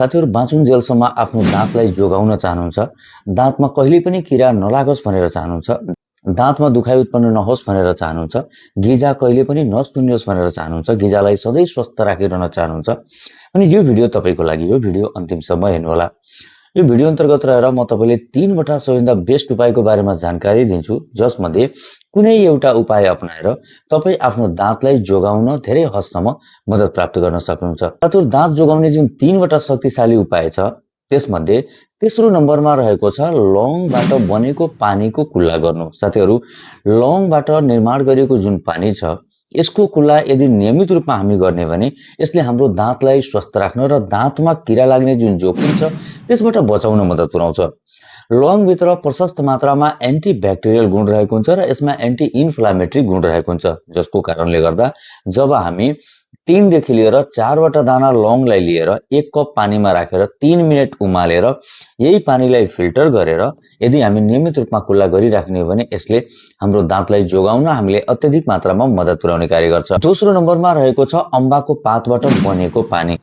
साथीहरु बाँचुन्जेलसम्म आफ्नो दाँतलाई जोगाउन चाहनुहुन्छ, दाँतमा कहिल्यै पनि किरा नलागोस् भनेर चाहनुहुन्छ, दाँतमा दुखाइ उत्पन्न नहोस् भनेर चाहनुहुन्छ, गिजा कहिले पनि नसुन्नियोस् भनेर चाहनुहुन्छ, गिजालाई सधैँ स्वस्थ राखिरहन चाहनुहुन्छ अनि यो भिडियो तपाईको लागि, यो भिडियो अन्तिमसम्म हेर्नुहोला। यो भिडियो अन्तर्गत रहेर म तपाईले 3 वटा सबैभन्दा बेस्ट उपायको बारेमा जानकारी दिन्छु, जसमध्ये कुनै एउटा उपाय अपनाएर तपाई आफ्नो दाँतलाई जोगाउन धेरै हदसम्म मद्दत प्राप्त गर्न सक्नुहुन्छ। साथीहरु दाँत जोगाउने जुन 3 वटा शक्तिशाली उपाय छ, त्यसमध्ये तेस्रो नम्बरमा रहेको छ लौङबाट बनेको पानीको कुल्ला गर्नु। साथीहरु लौङबाट निर्माण गरिएको जुन पानी छ, यसको कुल्ला यदि नियमित रूपमा हामी गर्ने भने यसले हाम्रो दाँतलाई स्वस्थ राख्न र दाँतमा किरा लाग्ने जुन जोखिम छ त्यसबाट बचाउन मद्दत पुर्याउँछ। लौङ भित्र प्रशस्त मात्रामा एन्टिब्याक्टेरियल गुण रहेको हुन्छ र यसमा एन्टी इन्फ्लामेटरी गुण रहेको हुन्छ, जसको कारणले गर्दा जब हामी 3 देखि लिएर 4 वटा दाना लौङलाई लिएर 1 कप पानीमा राखेर 3 मिनेट उमालेर यही पानीलाई फिल्टर गरेर यदि हामी नियमित रूपमा कुल्ला गरिराख्ने हो भने यसले हाम्रो दाँतलाई जोगाउन हामीले अत्यधिक मात्रामा मद्दत पुर्याउने कार्य गर्छ। दोस्रो नम्बरमा रहेको छ अम्बाको पातबाट बनेको पानी।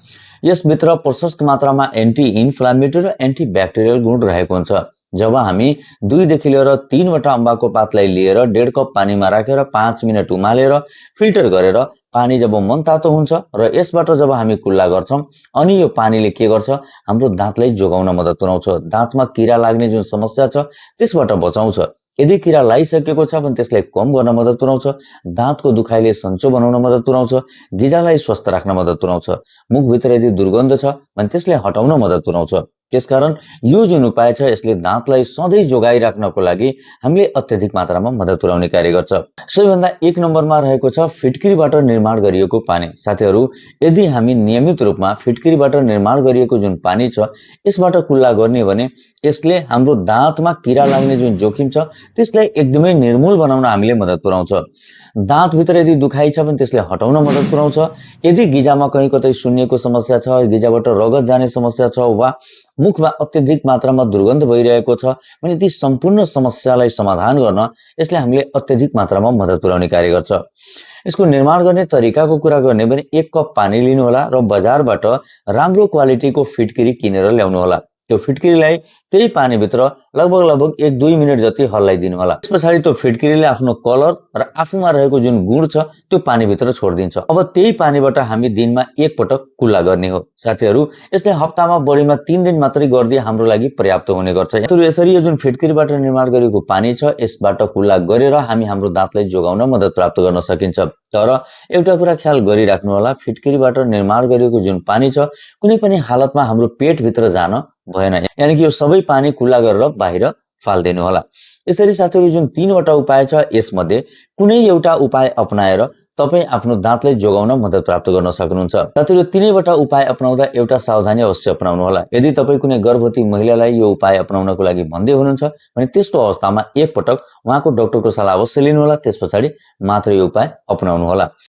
यसभित्र प्रशस्त मात्रामा एन्टी इन्फ्लामेटरी र एन्टिब्याक्टेरियल गुण रहेको हुन्छ। जब हामी 2 देखि लिएर 3 वटा अम्बाको पातलाई लिएर 1.5 कप पानीमा राखेर 5 मिनेट उमालेर फिल्टर गरेर पानी जब मनतातो हुन्छ र यसबाट जब हामी कुल्ला गर्छौं अनि यो पानीले के गर्छ, हाम्रो दाँतलाई जोगाउन मद्दत पुर्याउँछ। दाँतमा किरा लाग्ने जुन समस्या छ त्यसबाट बचाउँछ। यदि किरा लागिसकेको छ भने त्यसलाई कम गर्न मद्दत पुर्याउँछ, दाँतको दुखाइले सन्चो बनाउन मद्दत पुर्याउँछ, गिजालाई स्वस्थ राख्न मद्दत पुर्याउँछ, मुखभित्र यदि दुर्गन्ध छ भने त्यसलाई हटाउन मद्दत पुर्याउँछ। त्यसकारण यो जुन उपाय छ यसले दाँतलाई सधैँ जोगाइराख्नको लागि हामीले अत्यधिक मात्रामा मद्दत पुर्याउने कार्य गर्छ। सबैभन्दा 1 नम्बरमा रहेको छ फिटकिरीबाट निर्माण गरिएको पानी। साथीहरु यदि हामी नियमित रूपमा फिटकिरीबाट निर्माण गरिएको जुन पानी छ यसबाट कुल्ला गर्ने भने यसले हाम्रो दाँतमा किरा लाग्ने जुन जोखिम छ त्यसलाई एकदमै निर्मूल बनाउन हामीले मद्दत पुर्याउँछ। दाँत भित्र यदि दुखाइ छ भने त्यसले हटाउन मद्दत पुर्याउँछ। यदि गिजामा कहीं कतै सुन्निएको समस्या छ, गिजाबाट रगत जाने समस्या छ वा मुखमा अत्यधिक मात्रामा दुर्गन्ध भइरहेको छ भने ती सम्पूर्ण समस्यालाई समाधान गर्न यसले हामीले अत्यधिक मात्रामा मद्दत पुर्याउने कार्य गर्छ। यसको निर्माण गर्ने तरिकाको कुरा गर्ने भने 1 कप पानी लिनु होला र बजारबाट राम्रो क्वालिटीको फिटकिरी किनेर ल्याउनु होला। त्यो फिटकिरीलाई त्यही पानी भित्र लगभग 1-2 मिनेट जति हल्लाइदिनु होला। त्यसपछि त्यो फिटकिरीले आफ्नो कलर र आफूमा रहेको जुन गुण छ त्यो पानी भित्र छोड्दिन्छ। अब त्यही पानीबाट हामी दिनमा 1 पटक कुल्ला गर्ने हो। साथीहरु यसले हप्तामा बढीमा 3 दिन मात्रै गर्दै हाम्रो लागि पर्याप्त हुने गर्छ। यसरी यो जुन फिटकिरीबाट निर्माण गरिएको पानी छ यसबाट कुल्ला गरेर हामी हाम्रो दाँतलाई जोगाउन मद्दत प्राप्त गर्न सकिन्छ। तर एउटा कुरा ख्याल गरिराख्नु होला, फिटकिरीबाट निर्माण गरिएको जुन पानी छ कुनै पनि हालतमा हाम्रो पेट भित्र जान भएन। यानी कि यो सबै पानी कुल्ला गरेर बाहिर फाल्दिनु होला। यसरी साथीहरु जुन 3 वटा उपाय छ यसमध्ये कुनै एउटा उपाय अपनाएर तपाई आफ्नो दाँतलाई जोगाउन मद्दत प्राप्त गर्न सक्नुहुन्छ। साथीहरु तीनै वटा उपाय अपनाउँदा एउटा सावधानी अवश्य अपनाउनु होला। यदि तपाई कुनै गर्भवती महिलालाई यो उपाय अपनाउनको लागि भन्दै हुनुहुन्छ भने त्यस्तो अवस्थामा 1 पटक उहाँको डाक्टरको सल्लाह अवश्य लिनु होला, त्यसपछि मात्र यो उपाय अपनाउनु होला।